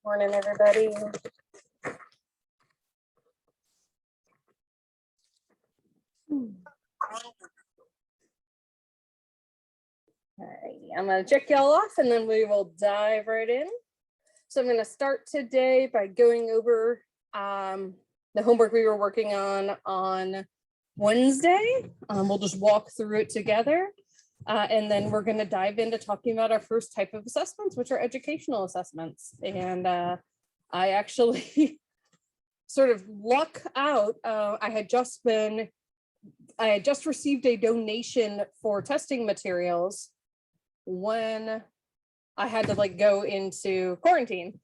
Morning, everybody. Alrighty, I'm going to check y'all off and then we will dive right in. So I'm going to start today by going over the homework we were working on Wednesday. We'll just walk through it together. And then we're going to dive into talking about our first type of assessments, which are educational assessments. And I actually sort of luck out. I had just received a donation for testing materials when I had to go into quarantine.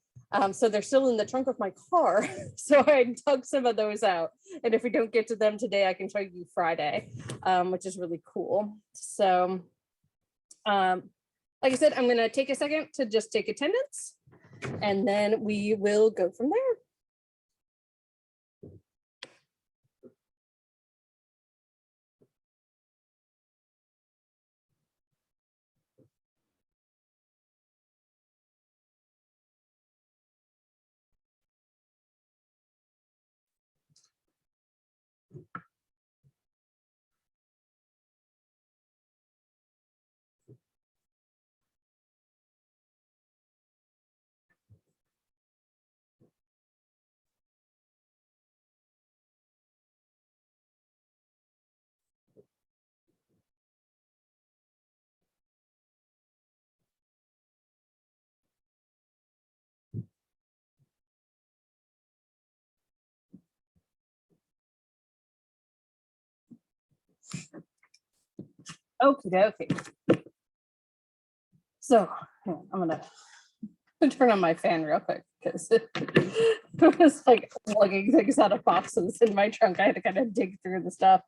So they're still in the trunk of my car. So I dug some of those out. And if we don't get to them today, I can show you Friday, which is really cool. So like I said, I'm going to take a second to just take attendance and then we will go from there. Okay. So I'm gonna turn on my fan real quick because it was like lugging things out of boxes in my trunk. I had to kind of dig through the stuff.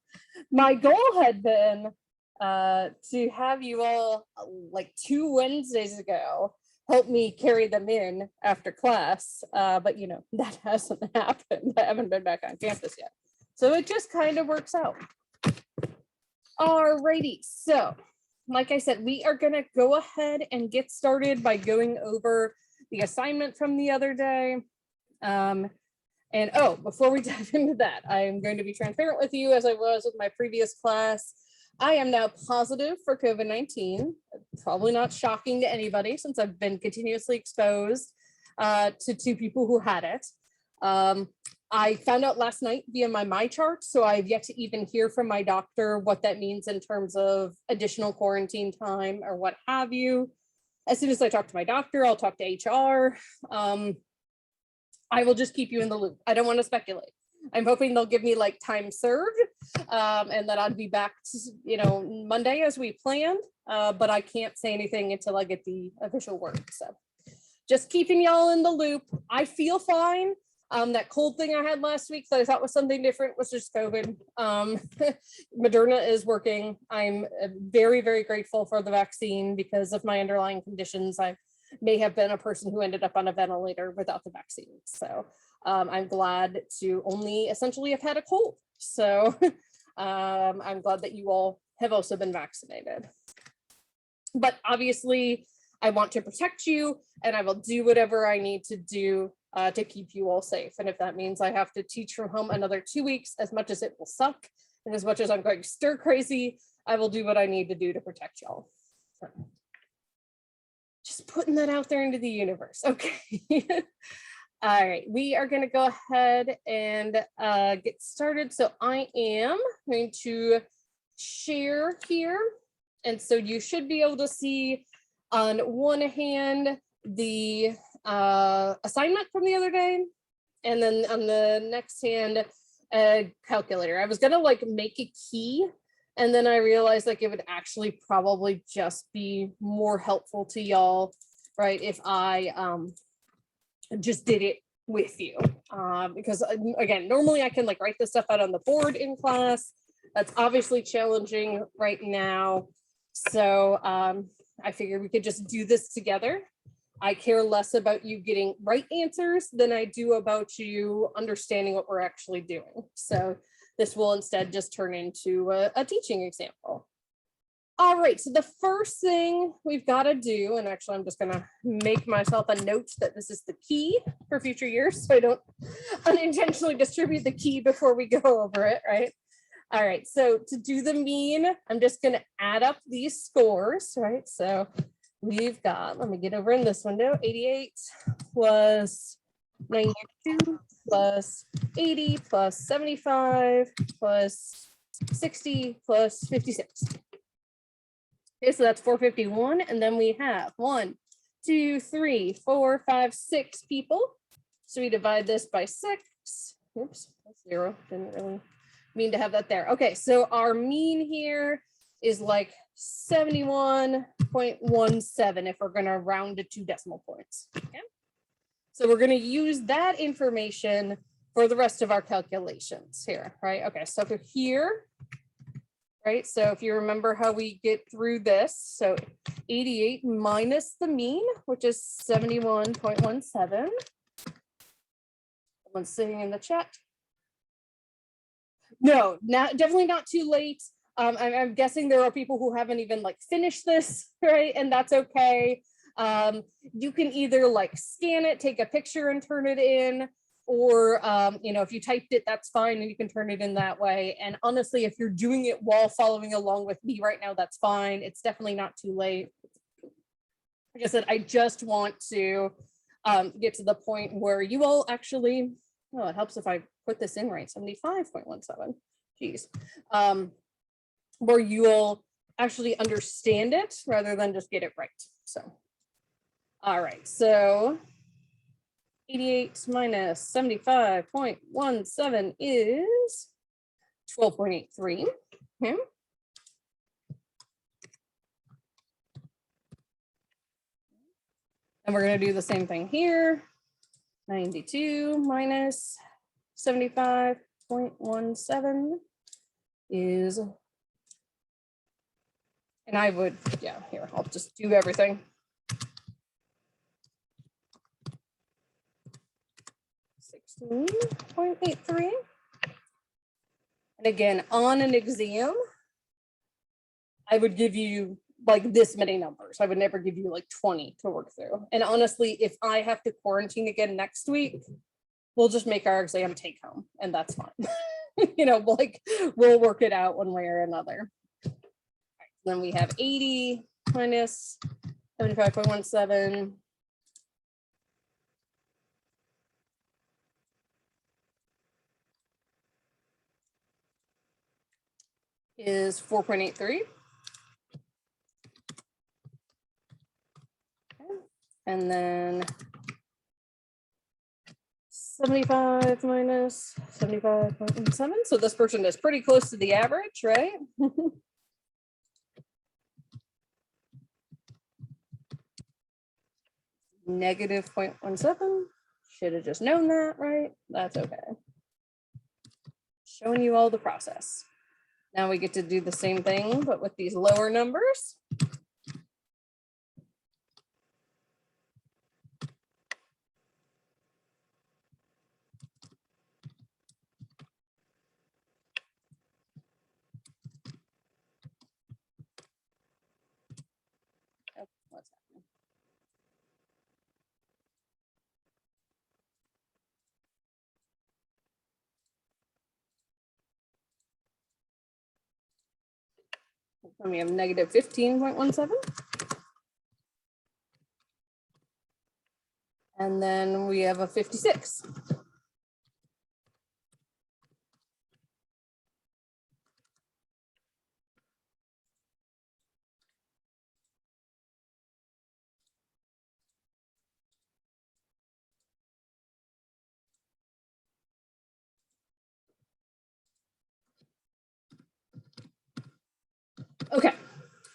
My goal had been to have you all like 2 Wednesdays ago help me carry them in after class, but you know that hasn't happened. I haven't been back on campus yet, so it just kind of works out. Alrighty, so like I said, we are going to go ahead and get started by going over the assignment from the other day. And before we dive into that, I am going to be transparent with you as I was with my previous class. I am now positive for COVID-19. Probably not shocking to anybody since I've been continuously exposed to 2 people who had it. I found out last night via my chart, so I've yet to even hear from my doctor what that means in terms of additional quarantine time or what have you. As soon as I talk to my doctor, I'll talk to HR. I will just keep you in the loop. I don't want to speculate. I'm hoping they'll give me like time served and that I'd be back, Monday as we planned, but I can't say anything until I get the official word. So just keeping y'all in the loop. I feel fine. That cold thing I had last week that I thought was something different was just COVID. Moderna is working. I'm very, very grateful for the vaccine because of my underlying conditions. I may have been a person who ended up on a ventilator without the vaccine. So I'm glad to only essentially have had a cold. So I'm glad that you all have also been vaccinated. But obviously, I want to protect you and I will do whatever I need to do to keep you all safe. And if that means I have to teach from home another 2 weeks, as much as it will suck, and as much as I'm going stir crazy, I will do what I need to do to protect y'all. So, just putting that out there into the universe. Okay. All right, we are going to go ahead and get started. So I am going to share here. And so you should be able to see on one hand, the assignment from the other day, and then on the next hand, a calculator. I was gonna make a key, and then I realized it would actually probably just be more helpful to y'all, right, if I just did it with you, because again, normally I can write this stuff out on the board in class. That's obviously challenging right now, so I figured we could just do this together. I care less about you getting right answers than I do about you understanding what we're actually doing. So this will instead just turn into a teaching example. All right, so the first thing we've got to do, and actually I'm just going to make myself a note that this is the key for future years, so I don't unintentionally distribute the key before we go over it, right? All right, so to do the mean, I'm just going to add up these scores, right? So we've got, let me get over in this window, 88 plus 92 plus 80 plus 75 plus 60 plus 56. Okay, so that's 451. And then we have 1, 2, 3, 4, 5, 6 people. So we divide this by 6. Oops, that's 0. Didn't really mean to have that there. Okay, so our mean here is like 71.17 if we're going to round to 2 decimal points. Okay, so we're going to use that information for the rest of our calculations here, right? Okay, so for here, right? So if you remember how we get through this, so 88 minus the mean, which is 71.17. Someone's sitting in the chat. No, definitely not too late. I'm guessing there are people who haven't even like finished this, right? And that's okay. You can either like scan it, take a picture and turn it in, or you know, if you typed it, that's fine, and you can turn it in that way. And honestly, if you're doing it while following along with me right now, that's fine. It's definitely not too late. Like I said, I just want to get to the point where you all actually, oh, it helps if I put this in right, 75.17, geez, where you'll actually understand it rather than just get it right. So, all right, so 88 minus 75.17 is 12.83. Okay. And we're going to do the same thing here. 92 minus 75.17 is, and I would, yeah, here, I'll just do everything. 16.83. And again, on an exam, I would give you like this many numbers. I would never give you like 20 to work through. And honestly, if I have to quarantine again next week, we'll just make our exam take home, and that's fine. You know, like we'll work it out one way or another. Right, then we have 80 minus 75.17. Is 4.83. Okay. And then 75 minus 75.17. So this person is pretty close to the average, right? Negative 0.17. Should have just known that, right? That's okay. Showing you all the process. Now we get to do the same thing, but with these lower numbers. Oh, what's happening? And we have negative 15.17. And then we have a 56. Okay,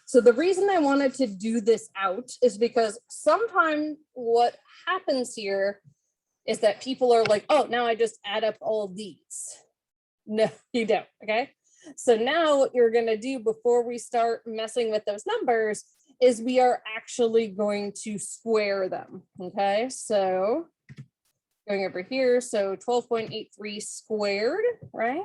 so the reason I wanted to do this out is because sometimes what happens here is that people are like, oh, now I just add up all of these. No, you don't, okay? So now what you're gonna do before we start messing with those numbers is we are actually going to square them, okay? So going over here, so 12.83 squared, right?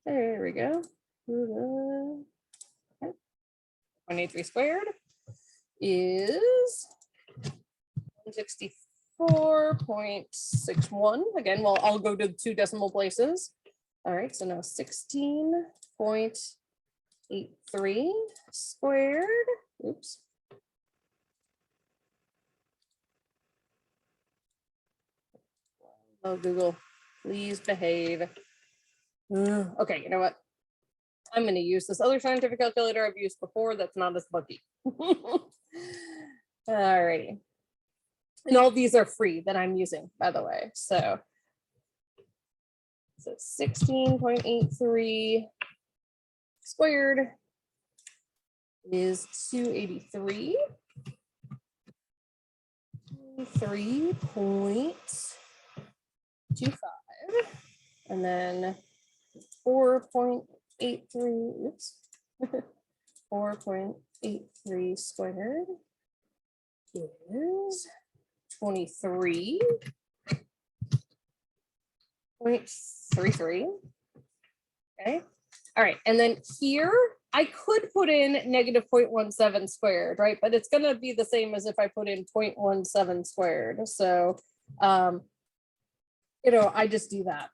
There we go. Okay. 183 squared is 164.61. Again, well, I'll go to 2 decimal places. All right, so now 16.83 squared. Oops. Oh, Google, please behave. Okay, you know what? I'm going to use this other scientific calculator I've used before that's not as buggy. All righty. And all these are free that I'm using, by the way. So 16.83 squared is 283. 3.25. And then 4.83, oops, 4.83 squared is 23.33. Okay. All right. And then here I could put in negative 0.17 squared, right? But it's going to be the same as if I put in 0.17 squared. So, you know, I just do that.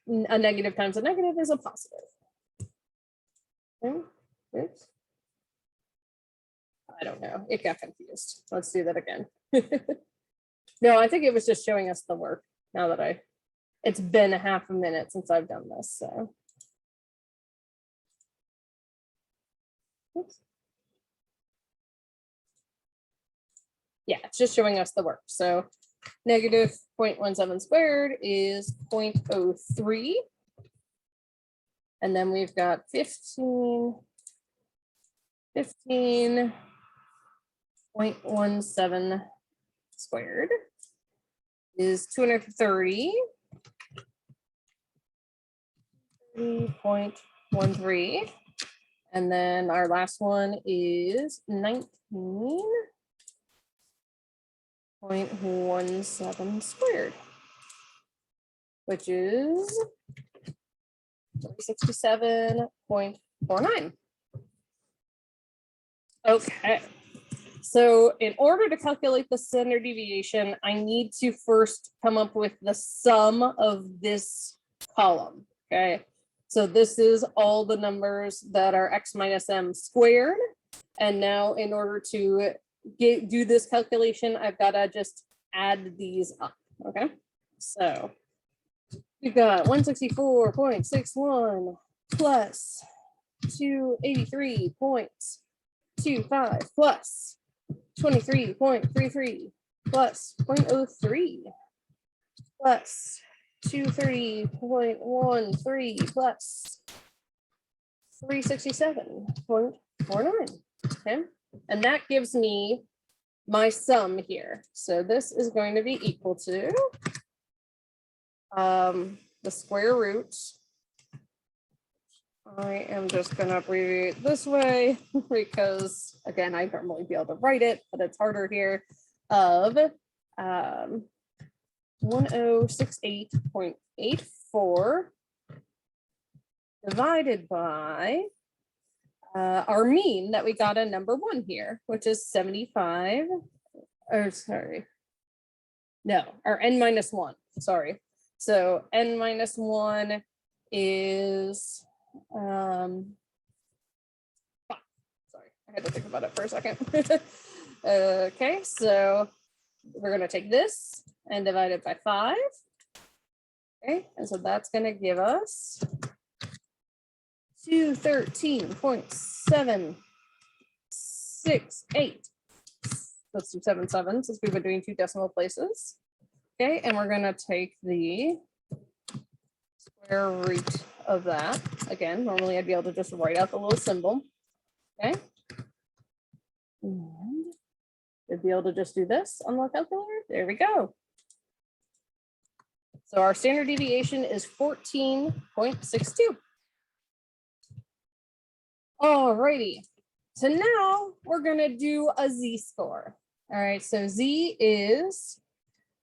A negative times a negative is a positive. Okay. Oops. I don't know. It got confused. Let's do that again. No, I think it was just showing us the work now that it's been a half a minute since I've done this. So. Oops. Yeah, it's just showing us the work. So negative 0.17 squared is 0.03. And then we've got 15.17 squared is 230. 3.13. And then our last one is 19.17 squared, which is 367.49. Okay. So in order to calculate the standard deviation, I need to first come up with the sum of this column. Okay. So this is all the numbers that are x minus m squared. And now in order to do this calculation, I've got to just add these up. Okay. So we've got 164.61 plus 283.25 plus 23.33 plus 0.03 plus 230.13 plus 367.49. Okay, and that gives me my sum here. So this is going to be equal to the square root. I am just going to abbreviate this way because, again, I normally be able to write it, but it's harder here, of 1068.84 divided by our mean that we got in number 1 here, which is 75, or sorry, no, or n minus 1, sorry. So n minus 1 is, sorry, I had to think about it for a second. Okay, so we're going to take this and divide it by 5. Okay, and so that's going to give us 213.768. Let's do 77 since we've been doing 2 decimal places. Okay, and we're going to take the square root of that. Again, normally I'd be able to just write out the little symbol. Okay. And I'd be able to just do this on the calculator. There we go. So our standard deviation is 14.62. All righty. So now we're going to do a z-score. All right. So z is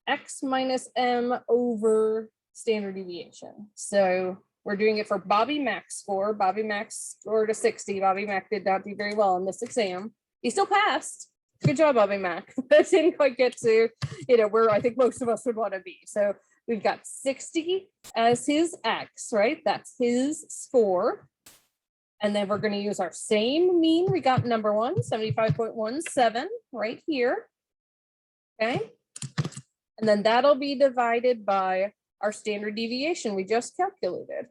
x minus m over standard deviation. So we're doing it for Bobby Mack's score. Bobby Mack's scored a 60. Bobby Mack did not do very well in this exam. He still passed. Good job, Bobby Mack. But didn't quite get to, where I think most of us would want to be. So we've got 60 as his X, right? That's his score. And then we're going to use our same mean. We got number one, 75.17 right here. Okay. And then that'll be divided by our standard deviation we just calculated,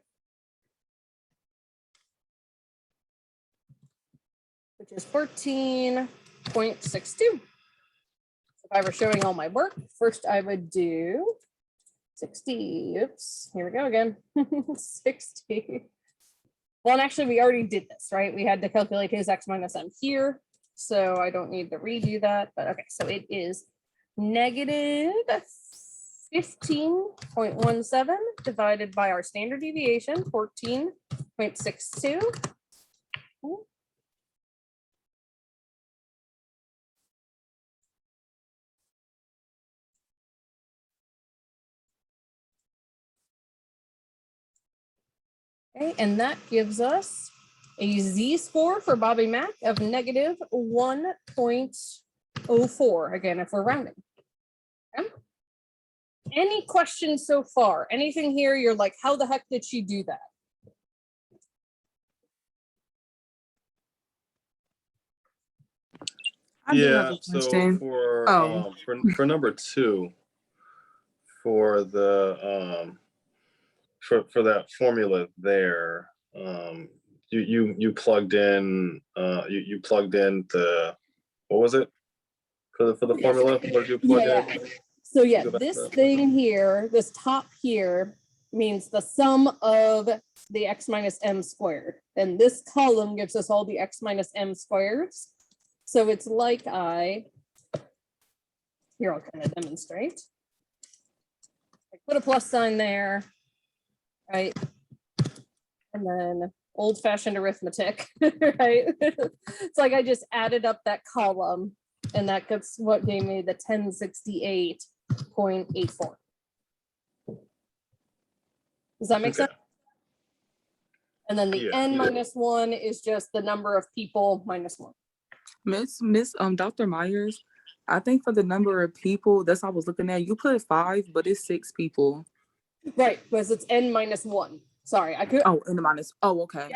which is 14.62. If I were showing all my work, first I would do 60. Oops, here we go again. 60. Well, and actually we already did this, right? We had to calculate his X minus M here. So I don't need to redo that, but okay. So it is negative 15.17 divided by our standard deviation, 14.62. Okay, and that gives us a Z-score for Bobby Mack of negative 1.04, again, if we're rounding. Okay. Any questions so far? Anything here you're like, how the heck did she do that? Yeah, so for number two, for the for that formula there, you plugged in you plugged in the, what was it for the formula? What did you plug in? So yeah, this thing here, this top here means the sum of the X minus M squared. And this column gives us all the X minus M squareds. So it's like here I'll kind of demonstrate. I put a plus sign there, right? And then old-fashioned arithmetic, right? It's like I just added up that column, and that gets what gave me the 1068.84. Does that make sense? And then the N minus 1 is just the number of people minus 1. Dr. Myers, I think for the number of people, that's what I was looking at. You put 5, but it's 6 people. Right, because it's N minus 1. Sorry, I could. Oh, N minus. Oh, okay.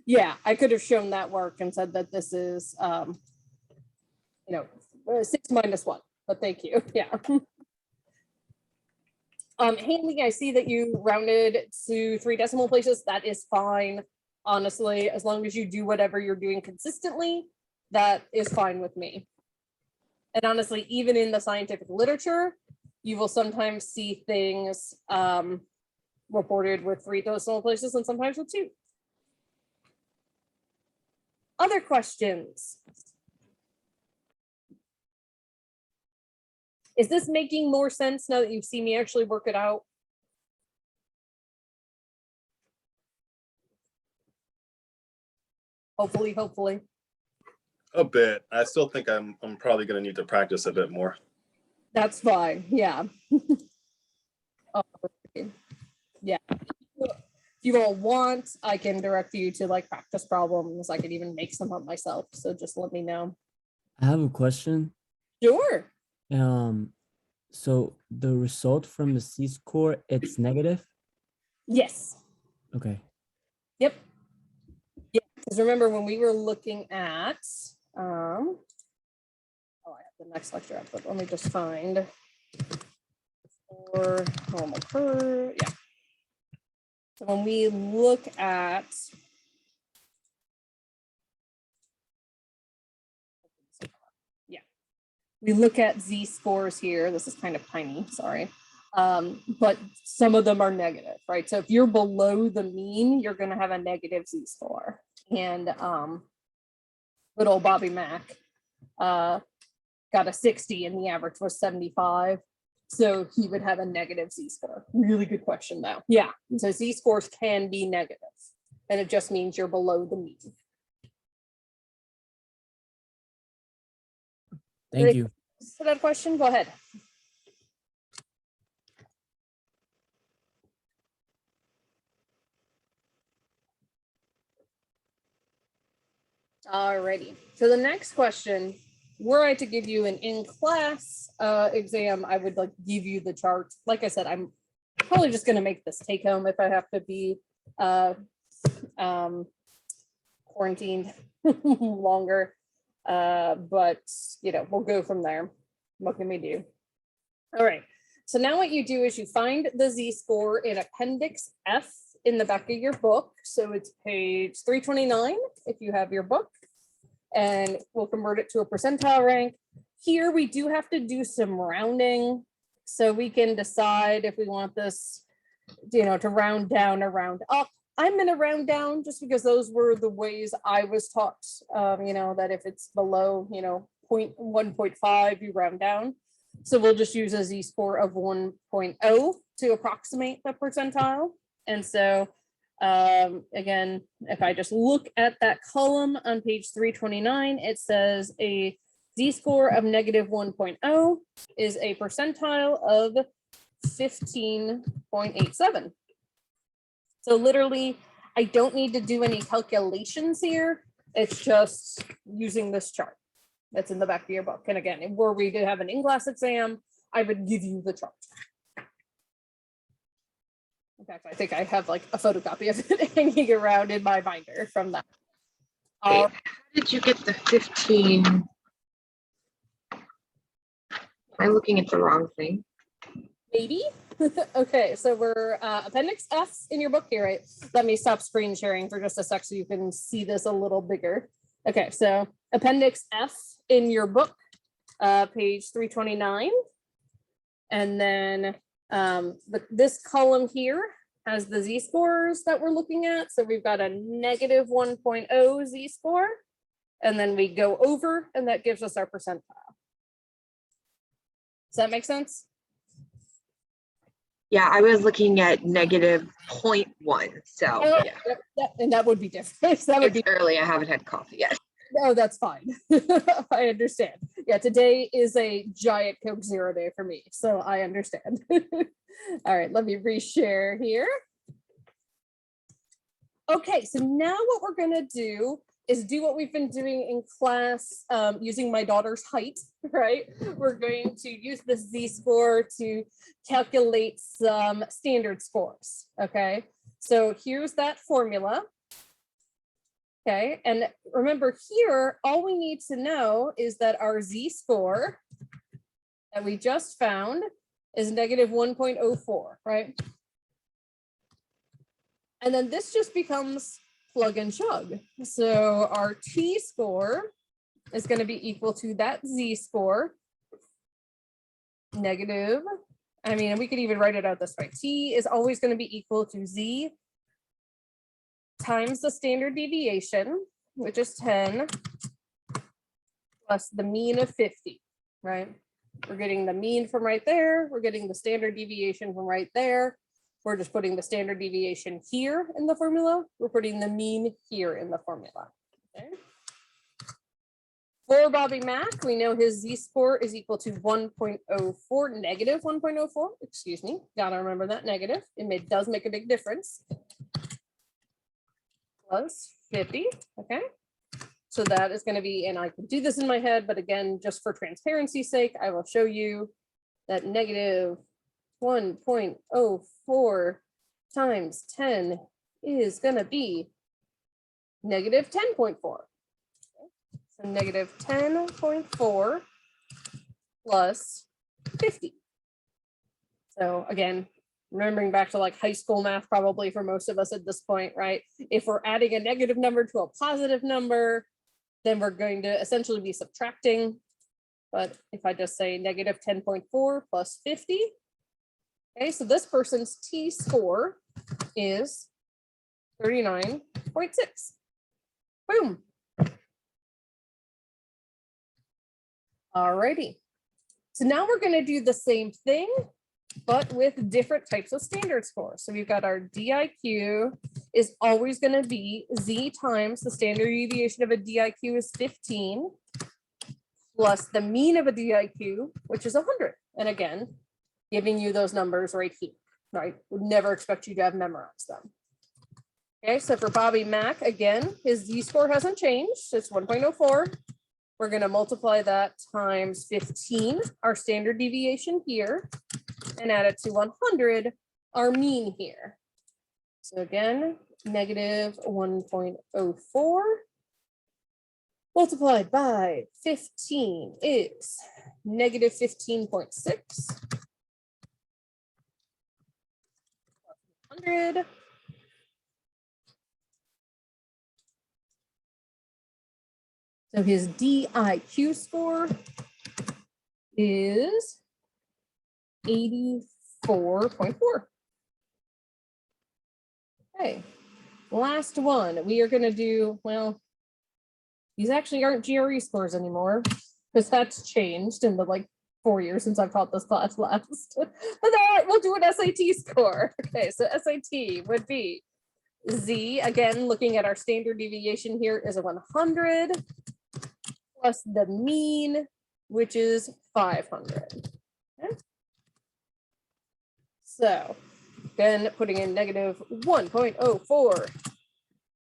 Yeah, I could have shown that work and said that this is, 6 minus 1. But thank you. Yeah. Haley, I see that you rounded to 3 decimal places. That is fine. Honestly, as long as you do whatever you're doing consistently, that is fine with me. And honestly, even in the scientific literature, you will sometimes see things reported with 3 decimal places and sometimes with 2. Other questions? Is this making more sense now that you've seen me actually work it out? Hopefully. A bit. I still think I'm probably going to need to practice a bit more. That's fine. Yeah. Yeah. If you all want, I can direct you to like practice problems. I could even make some up myself. So just let me know. I have a question. Sure. So the result from the Z-score, it's negative? Yes. Okay. Yep. Yeah, because remember when we were looking at I have the next lecture up, but let me just find for normal curve. Yeah. So when we look at we look at Z-scores here. This is kind of tiny, sorry. But some of them are negative, right? So if you're below the mean, you're going to have a negative Z-score. And good old Bobby Mack got a 60 and the average was 75. So he would have a negative Z-score. Really good question though. Yeah, so Z-scores can be negative and it just means you're below the mean. Thank you. So that question, go ahead. Alrighty. So the next question, were I to give you an in-class exam, I would like give you the chart. Like I said, I'm probably just going to make this take home if I have to be quarantined longer. But you know, we'll go from there. What can we do? All right. So now what you do is you find the Z-score in Appendix F in the back of your book. So it's page 329 if you have your book, and we'll convert it to a percentile rank. Here we do have to do some rounding, so we can decide if we want this, you know, to round down or round up. I'm going to round down just because those were the ways I was taught, you know, that if it's below, you know, 1.5, you round down. So we'll just use a Z-score of 1.0 to approximate the percentile. And so again, if I just look at that column on page 329, it says a Z-score of -1.0 is a percentile of 15.87. So literally, I don't need to do any calculations here. It's just using this chart that's in the back of your book. And again, were we to have an in-class exam, I would give you the chart. In fact, I think I have like a photocopy of it hanging around in my binder from that. Wait, how did you get the 15? Am I looking at the wrong thing? Maybe. Okay, so we're Appendix F in your book here, right? Let me stop screen sharing for just a sec so you can see this a little bigger. Okay, so Appendix F in your book, page 329. And then this column here has the Z-scores that we're looking at. So we've got a -1.0 Z-score, and then we go over, and that gives us our percentile. Does that make sense? Yeah, I was looking at -0.1. So Oh, yeah, yep, and that would be different. That would it's be early. I haven't had coffee yet. Oh, that's fine. I understand. Yeah, today is a giant Coke Zero day for me, so I understand. All right, let me reshare here. Okay, so now what we're gonna do is do what we've been doing in class using my daughter's height, right? We're going to use the Z-score to calculate some standard scores, okay? So here's that formula. Okay, and remember here, all we need to know is that our Z-score that we just found is -1.04, right? And then this just becomes plug and chug. So our T-score is going to be equal to that Z-score negative. I mean, we could even write it out this way. T is always going to be equal to Z times the standard deviation, which is 10, plus the mean of 50, right? We're getting the mean from right there. We're getting the standard deviation from right there. We're just putting the standard deviation here in the formula. We're putting the mean here in the formula. Okay. For Bobby Mack, we know his Z-score is equal to 1.04, -1.04, excuse me. Gotta remember that negative. It does make a big difference. Plus 50, okay? So that is going to be, and I can do this in my head, but again, just for transparency's sake, I will show you that -1.04 times 10 is going to be -10.4. So -10.4 plus 50. So again, remembering back to like high school math, probably for most of us at this point, right? If we're adding a negative number to a positive number, then we're going to essentially be subtracting. But if I just say -10.4 plus 50, okay, so this person's T-score is 39.6. Boom. Alrighty. So now we're going to do the same thing, but with different types of standard scores. So we've got our DIQ is always going to be Z times the standard deviation of a DIQ is 15, plus the mean of a DIQ, which is 100. And again, giving you those numbers right here, right? Would never expect you to have memorized them. Okay, so for Bobby Mack, again, his Z-score hasn't changed. It's 1.04. We're going to multiply that times 15, our standard deviation here, and add it to 100, our mean here. So again, negative 1.04 multiplied by 15 is negative 15.6. 100. So his DIQ score is 84.4. Okay, last one. We are going to do, well, these actually aren't GRE scores anymore because that's changed in the like 4 years since I've taught this class last. But we'll do an SAT score. Okay, so SAT would be Z, again, looking at our standard deviation here, is a 100 plus the mean, which is 500. Okay. So then putting in negative 1.04,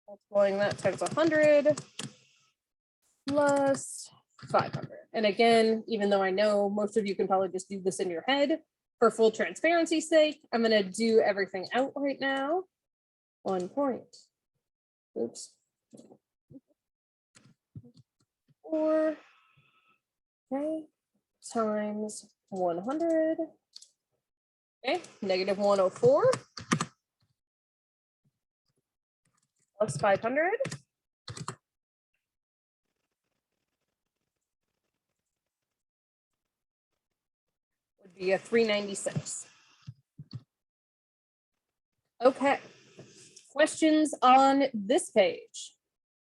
multiplying that times 100 plus 500. And again, even though I know most of you can probably just do this in your head, for full transparency's sake, I'm going to do everything out right now. 1 point. Oops. 4. Okay. Times 100. Okay. Negative 104 plus 500. Would be a 396. Okay. Questions on this page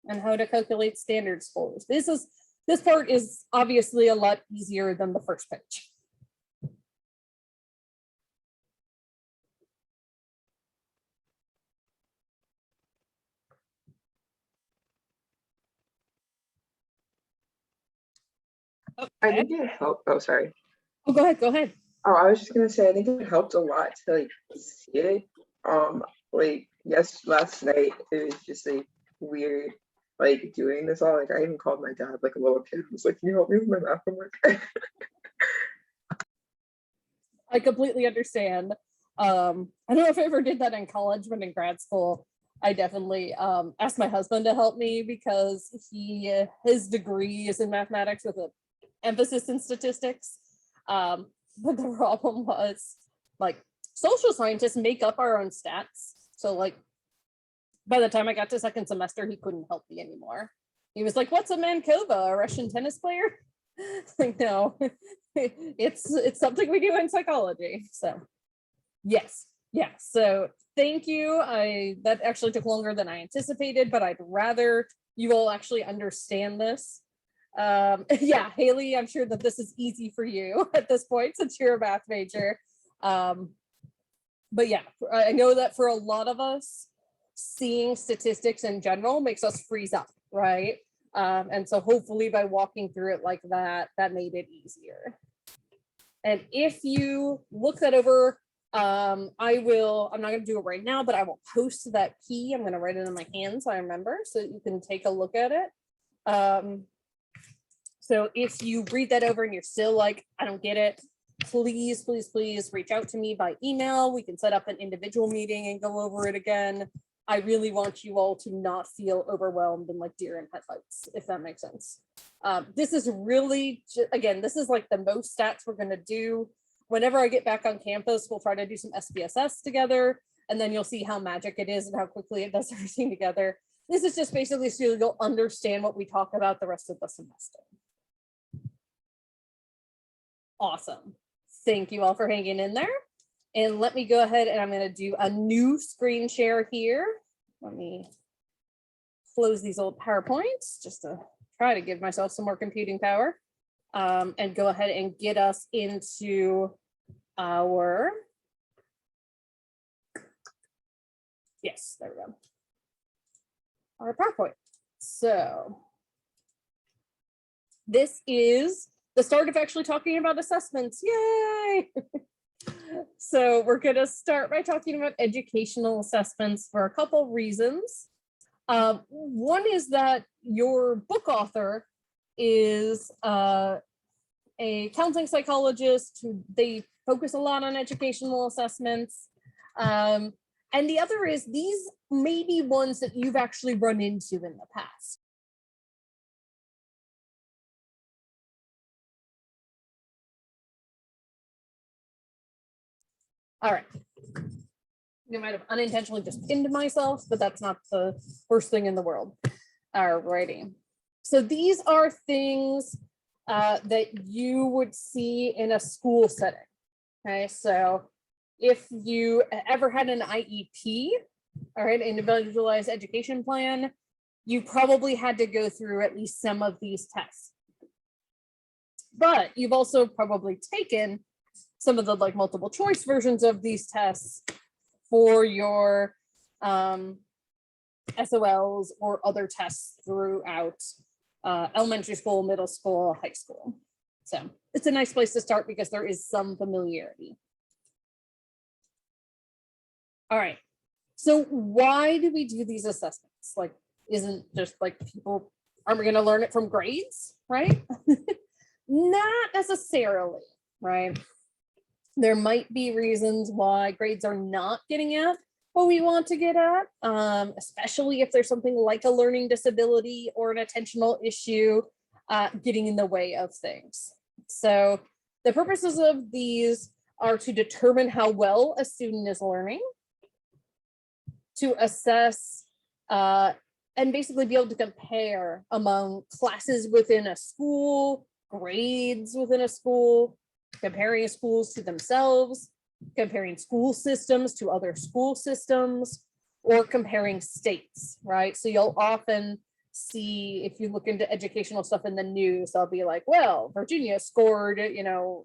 and how to calculate standard scores. This part is obviously a lot easier than the first page. I Okay. think it helped. Oh, sorry. Oh, go ahead. Go ahead. Oh, I was just gonna say I think it helped a lot to like see it. Like last night it was just like weird, like doing this all. Like I even called my dad, like a little kid. I was like, "Can you help me with my math homework?" I completely understand. I don't know if I ever did that in college, but in grad school, I definitely asked my husband to help me because his degree is in mathematics with an emphasis in statistics. But the problem was, like, social scientists make up our own stats. So, like, by the time I got to second semester, he couldn't help me anymore. He was like, "What's a Mankova, a Russian tennis player?" Like, no, it's something we do in psychology. So, yes, yeah. So, thank you. That actually took longer than I anticipated, but I'd rather you all actually understand this. Yeah, Haley, I'm sure that this is easy for you at this point since you're a math major. But yeah, I know that for a lot of us, seeing statistics in general makes us freeze up, right? And so hopefully by walking through it like that, that made it easier. And if you look that over, I'm not going to do it right now, but I will post that key. I'm going to write it in my hand so I remember, so that you can take a look at it. So if you read that over and you're still like, I don't get it, please, please, please reach out to me by email. We can set up an individual meeting and go over it again. I really want you all to not feel overwhelmed and like deer in headlights, if that makes sense. This is really, again, this is like the most stats we're going to do. Whenever I get back on campus, we'll try to do some SPSS together, and then you'll see how magic it is and how quickly it does everything together. This is just basically so you'll understand what we talk about the rest of the semester. Awesome. Thank you all for hanging in there. And let me go ahead and I'm going to do a new screen share here. Let me close these old PowerPoints just to try to give myself some more computing power, and go ahead and get us into our, yes, there we go, our PowerPoint. So this is the start of actually talking about assessments. Yay! So we're going to start by talking about educational assessments for a couple reasons. One is that your book author is a counseling psychologist who they focus a lot on educational assessments. And the other is these may be ones that you've actually run into in the past. All right. I might have unintentionally just pinned myself, but that's not the worst thing in the world. All righty. So these are things that you would see in a school setting. Okay, so if you ever had an IEP, all right, individualized education plan, you probably had to go through at least some of these tests. But you've also probably taken some of the like multiple choice versions of these tests for your SOLs or other tests throughout elementary school, middle school, high school. So it's a nice place to start because there is some familiarity. All right, so why do we do these assessments? Like, isn't just like people, aren't we gonna learn it from grades, right? Not necessarily, right? There might be reasons why grades are not getting at what we want to get at, especially if there's something like a learning disability or an attentional issue getting in the way of things. So the purposes of these are to determine how well a student is learning, to assess and basically be able to compare among classes within a school, grades within a school, comparing schools to themselves, comparing school systems to other school systems, or comparing states, right? So you'll often see, if you look into educational stuff in the news, they'll be like, well, Virginia scored, 20th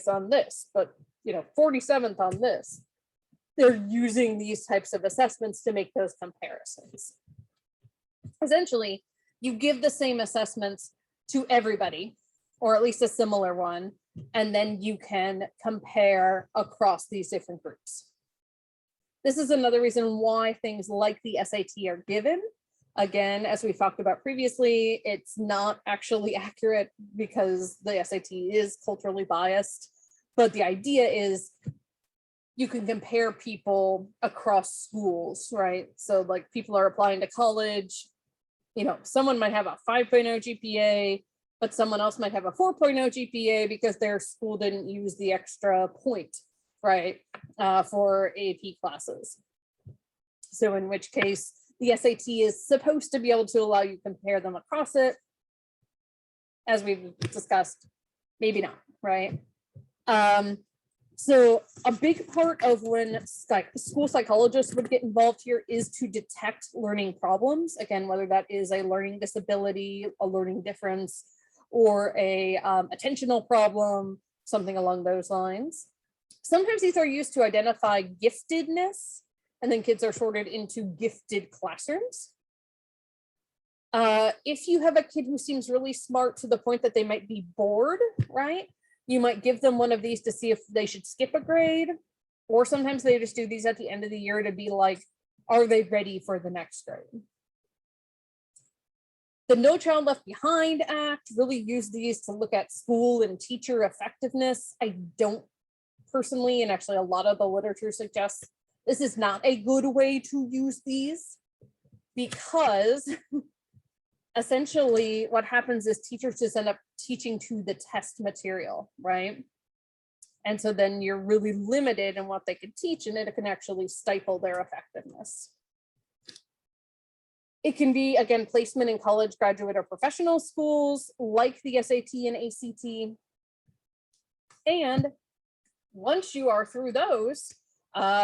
on this, but 47th on this. They're using these types of assessments to make those comparisons. Essentially, you give the same assessments to everybody, or at least a similar one, and then you can compare across these different groups. This is another reason why things like the SAT are given. Again, as we talked about previously, it's not actually accurate because the SAT is culturally biased, but the idea is you can compare people across schools, right? So like people are applying to college, someone might have a 5.0 GPA, but someone else might have a 4.0 GPA because their school didn't use the extra point, right, for AP classes. So in which case, the SAT is supposed to be able to allow you to compare them across it. As we've discussed, maybe not, right? So a big part of when school psychologists would get involved here is to detect learning problems. Again, whether that is a learning disability, a learning difference, or a attentional problem, something along those lines. Sometimes these are used to identify giftedness, and then kids are sorted into gifted classrooms. If you have a kid who seems really smart to the point that they might be bored, right? You might give them one of these to see if they should skip a grade, or sometimes they just do these at the end of the year to be like, are they ready for the next grade? The No Child Left Behind Act really used these to look at school and teacher effectiveness. I don't personally, and actually a lot of the literature suggests this is not a good way to use these, because essentially what happens is teachers just end up teaching to the test material, right? And so then you're really limited in what they can teach, and it can actually stifle their effectiveness. It can be, again, placement in college, graduate, or professional schools like the SAT and ACT. And once you are through those,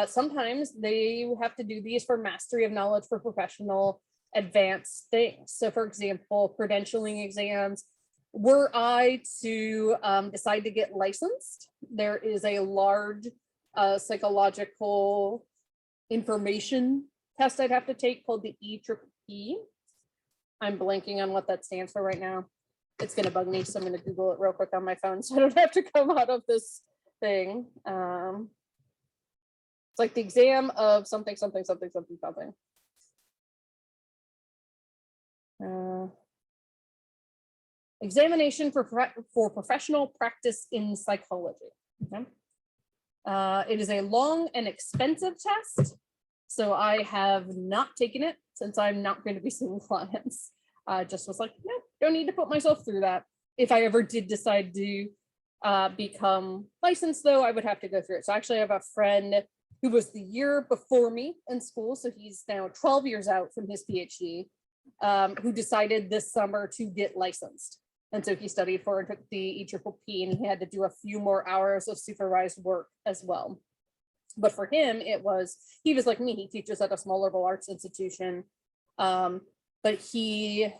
sometimes they have to do these for mastery of knowledge for professional advanced things. So for example, credentialing exams, were I to decide to get licensed, there is a large psychological information test I'd have to take called the EEE. I'm blanking on what that stands for right now. It's going to bug me, so I'm going to Google it real quick on my phone so I don't have to come out of this thing. It's like the exam of something, something, something, something, something. Examination for professional practice in psychology. Okay. It is a long and expensive test, so I have not taken it since I'm not going to be seeing clients. I just was like, no, don't need to put myself through that. If I ever did decide to become licensed, though, I would have to go through it. So actually, I have a friend who was the year before me in school, so he's now 12 years out from his PhD, who decided this summer to get licensed. And so he studied for and took the EPPP, and he had to do a few more hours of supervised work as well. But for him, he was like me, he teaches at a small liberal arts institution. But the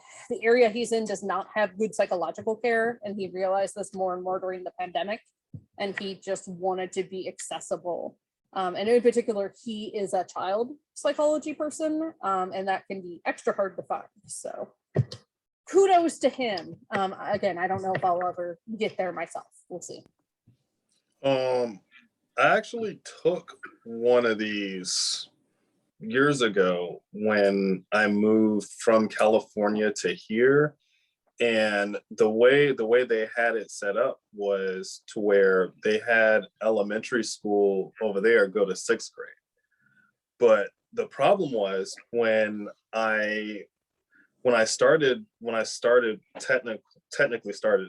area he's in does not have good psychological care. And he realized this more and more during the pandemic. And he just wanted to be accessible. And in particular, he is a child psychology person, and that can be extra hard to find. So kudos to him. Again, I don't know if I'll ever get there myself. We'll see. I actually took one of these years ago when I moved from California to here. And the way they had it set up was to where they had elementary school over there go to 6th grade. But the problem was when I technically started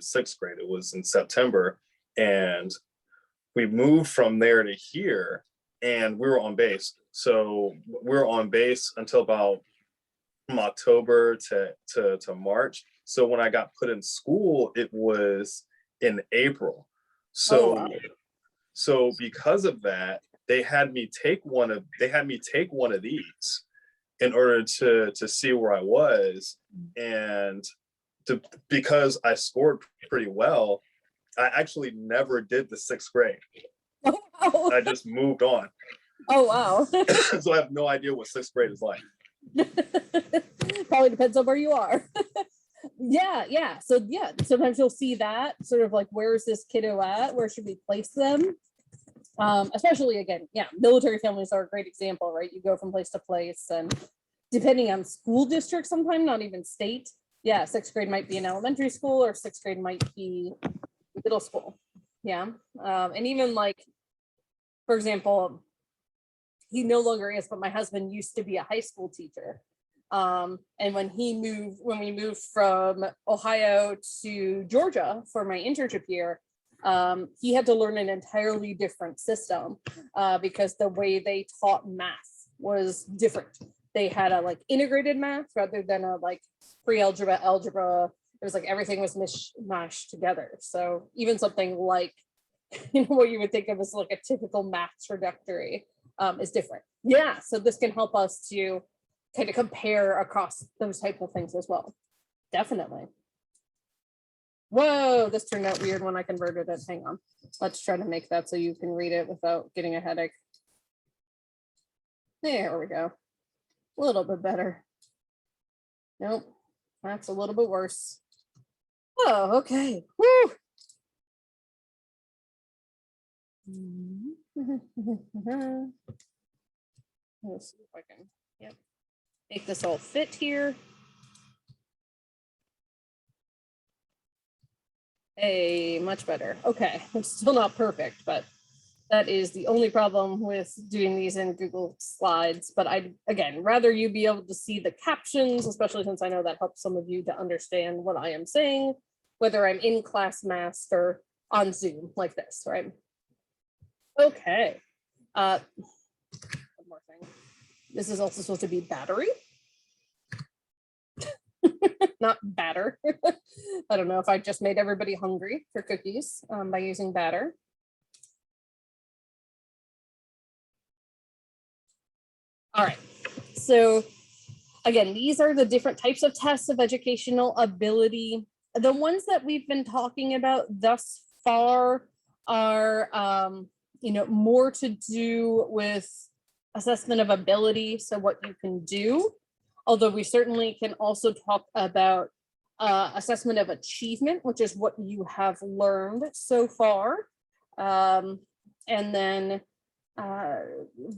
6th grade, it was in September, and we moved from there to here, and we were on base. So we were on base until about from October to March. So when I got put in school, it was in April. So, wow. So because of that, they had me take one of these in order to see where I was, and because I scored pretty well, I actually never did the 6th grade. Oh, wow. I just moved on. Oh, wow. So I have no idea what 6th grade is like. Probably depends on where you are. Yeah. So yeah, sometimes you'll see that sort of like, where's this kiddo at? Where should we place them? Especially again, yeah, military families are a great example, right? You go from place to place, and depending on school district, sometimes not even state. Yeah, 6th grade might be in elementary school, or 6th grade might be middle school. Yeah, and even like, for example, he no longer is, but my husband used to be a high school teacher. And when we moved from Ohio to Georgia for my internship year, he had to learn an entirely different system because the way they taught math was different. They had a like integrated math rather than a like pre-algebra, algebra. It was like everything was mishmashed together. So even something like, what you would think of as like a typical math trajectory is different. Yeah, so this can help us to kind of compare across those type of things as well. Definitely. Whoa, this turned out weird when I converted it. Hang on. Let's try to make that so you can read it without getting a headache. There we go. A little bit better. Nope, that's a little bit worse. Oh, okay. Woo! Let's see if I can, make this all fit here. Hey, much better. Okay, it's still not perfect, but that is the only problem with doing these in Google Slides. But I'd, again, rather you be able to see the captions, especially since I know that helps some of you to understand what I am saying, whether I'm in class masked or on Zoom like this, right? Okay. One more thing. This is also supposed to be battery. Not batter. I don't know if I just made everybody hungry for cookies by using batter. All right, so again, these are the different types of tests of educational ability. The ones that we've been talking about thus far are, more to do with assessment of ability, so what you can do. Although we certainly can also talk about assessment of achievement, which is what you have learned so far. And then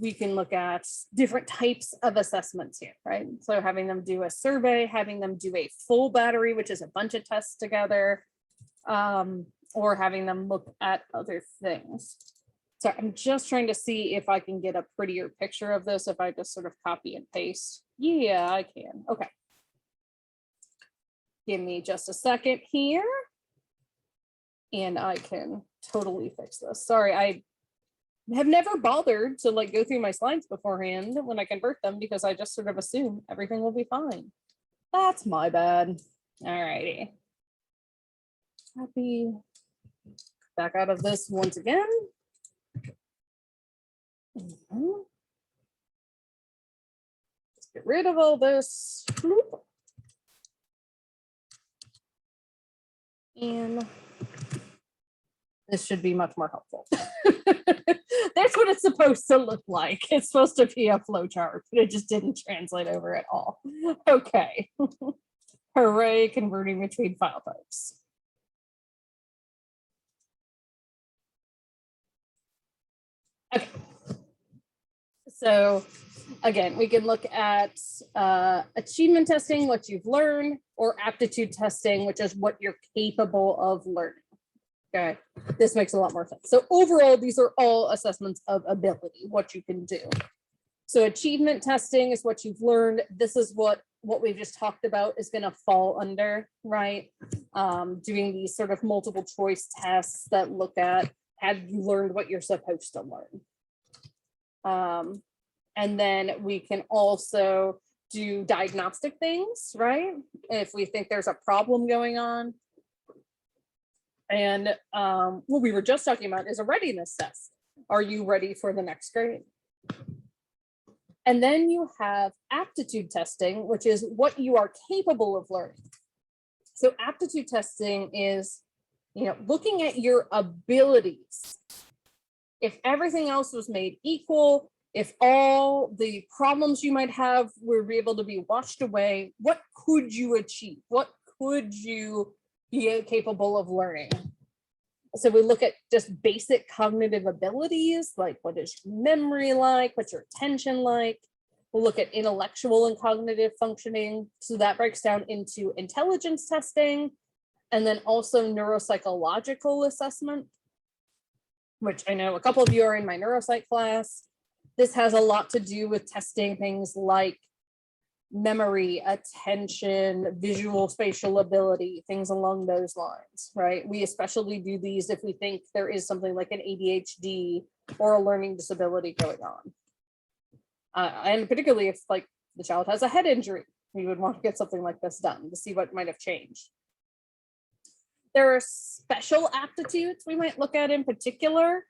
we can look at different types of assessments here, right? So having them do a survey, having them do a full battery, which is a bunch of tests together, or having them look at other things. So I'm just trying to see if I can get a prettier picture of this if I just sort of copy and paste. Yeah, I can. Okay. Give me just a second here. And I can totally fix this. Sorry, I have never bothered to like go through my slides beforehand when I convert them because I just sort of assume everything will be fine. That's my bad. All righty. Happy. Back out of this once again. Let's get rid of all this. And this should be much more helpful. That's what it's supposed to look like. It's supposed to be a flow chart, but it just didn't translate over at all. Okay. Hooray, converting between file types. Okay. So again, we can look at achievement testing, what you've learned, or aptitude testing, which is what you're capable of learning. Okay, this makes a lot more sense. So overall, these are all assessments of ability, what you can do. So achievement testing is what you've learned. This is what we've just talked about is going to fall under, right? Doing these sort of multiple choice tests that look at, have you learned what you're supposed to learn? And then we can also do diagnostic things, right? If we think there's a problem going on. And what we were just talking about is a readiness test. Are you ready for the next grade? And then you have aptitude testing, which is what you are capable of learning. So aptitude testing is, looking at your abilities. If everything else was made equal, if all the problems you might have were able to be washed away, what could you achieve? What could you be capable of learning? So we look at just basic cognitive abilities, like what is your memory like, what's your attention like. We'll look at intellectual and cognitive functioning. So that breaks down into intelligence testing, and then also neuropsychological assessment, which I know a couple of you are in my neuropsych class. This has a lot to do with testing things like memory, attention, visual spatial ability, things along those lines, right? We especially do these if we think there is something like an ADHD or a learning disability going on. And particularly if like the child has a head injury, we would want to get something like this done to see what might have changed. There are special aptitudes we might look at in particular.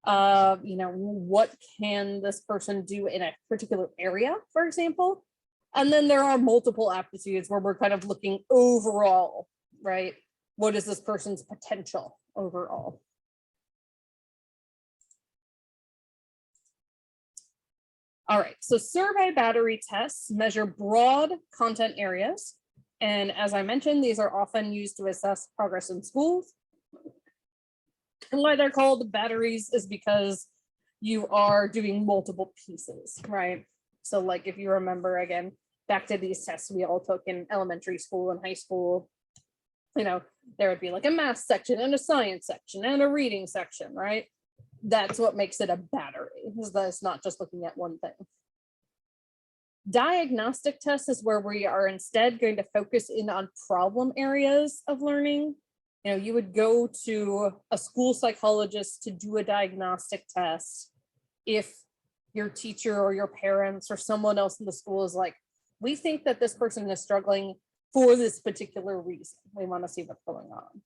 What can this person do in a particular area, for example? And then there are multiple aptitudes where we're kind of looking overall, right? What is this person's potential overall? All right, so survey battery tests measure broad content areas. And as I mentioned, these are often used to assess progress in schools. And why they're called batteries is because you are doing multiple pieces, right? So like if you remember, again, back to these tests we all took in elementary school and high school, there would be like a math section and a science section and a reading section, right? That's what makes it a battery, is that it's not just looking at one thing. Diagnostic tests is where we are instead going to focus in on problem areas of learning. You would go to a school psychologist to do a diagnostic test if your teacher or your parents or someone else in the school is like, we think that this person is struggling for this particular reason. We want to see what's going on.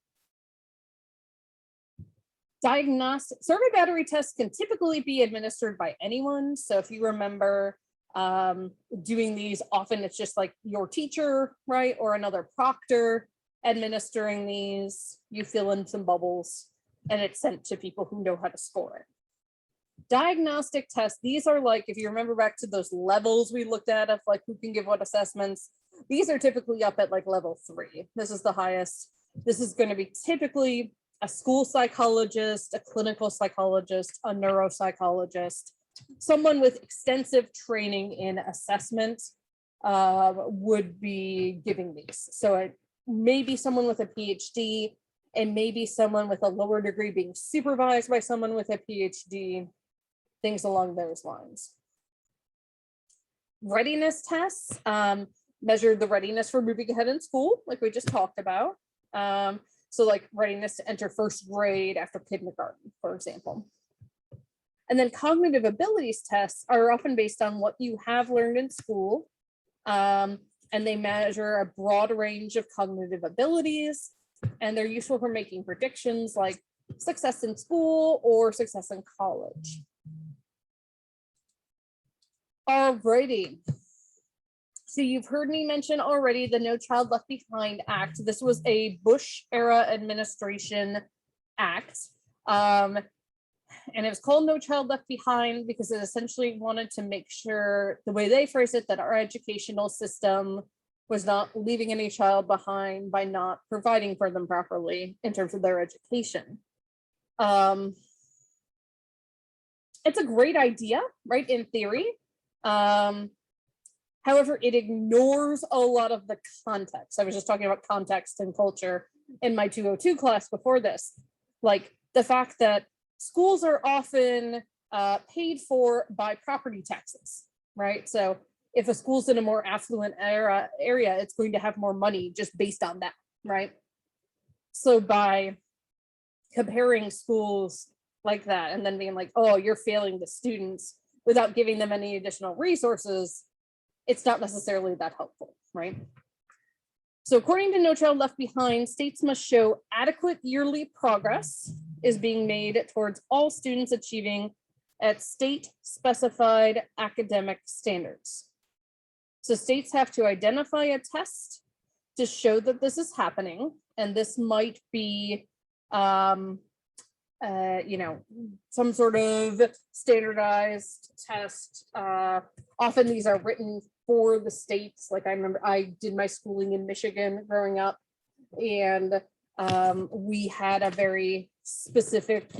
Diagnostic survey battery tests can typically be administered by anyone. So if you remember doing these, often it's just like your teacher, right? Or another proctor administering these. You fill in some bubbles and it's sent to people who know how to score it. Diagnostic tests, these are like, if you remember back to those levels we looked at of like who can give what assessments, these are typically up at like level 3. This is the highest. This is going to be typically a school psychologist, a clinical psychologist, a neuropsychologist, someone with extensive training in assessment would be giving these. So it may be someone with a PhD, and maybe someone with a lower degree being supervised by someone with a PhD, things along those lines. Readiness tests measure the readiness for moving ahead in school, like we just talked about. So like readiness to enter first grade after kindergarten, for example. And then cognitive abilities tests are often based on what you have learned in school. And they measure a broad range of cognitive abilities, and they're useful for making predictions like success in school or success in college. Alrighty. So you've heard me mention already the No Child Left Behind Act. This was a Bush era administration act. And it was called No Child Left Behind because it essentially wanted to make sure, the way they phrase it, that our educational system was not leaving any child behind by not providing for them properly in terms of their education. It's a great idea, right, in theory. However, it ignores a lot of the context. I was just talking about context and culture in my 202 class before this. Like the fact that schools are often paid for by property taxes, right? So if a school's in a more affluent area, it's going to have more money just based on that, right? So by comparing schools like that and then being like, oh, you're failing the students without giving them any additional resources, it's not necessarily that helpful, right? So according to No Child Left Behind, states must show adequate yearly progress is being made towards all students achieving at state specified academic standards. So states have to identify a test to show that this is happening. And this might be, some sort of standardized test. Often these are written for the states. Like I remember I did my schooling in Michigan growing up, and we had a very specific,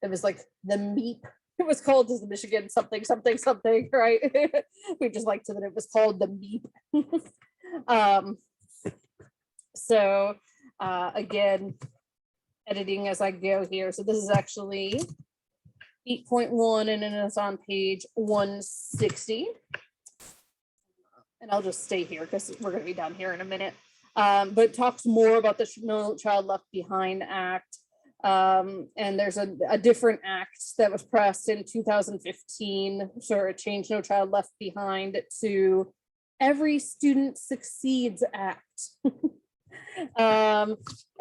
it was like the MEEP. It was called as the Michigan something, right? We just liked that it was called the MEEP. Again, editing as I go here. So this is actually 8.1 and it's on page 160. And I'll just stay here because we're going to be down here in a minute. But talks more about the No Child Left Behind Act. And there's a different act that was passed in 2015. So it changed No Child Left Behind to Every Student Succeeds Act. And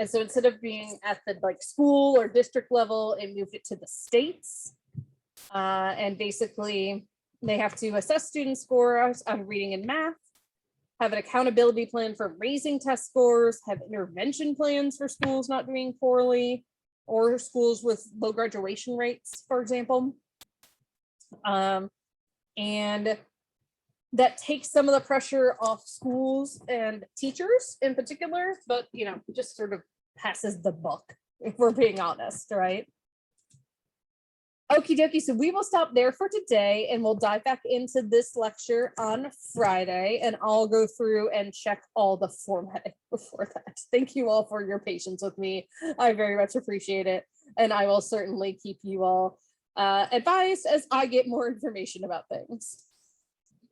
so instead of being at the school or district level, it moved it to the states. And basically they have to assess student scores on reading and math, have an accountability plan for raising test scores, have intervention plans for schools not doing poorly, or schools with low graduation rates, for example. And that takes some of the pressure off schools and teachers in particular, but just sort of passes the buck, if we're being honest, right? Okie dokie, so we will stop there for today and we'll dive back into this lecture on Friday, and I'll go through and check all the formatting before that. Thank you all for your patience with me. I very much appreciate it. And I will certainly keep you all advised as I get more information about things.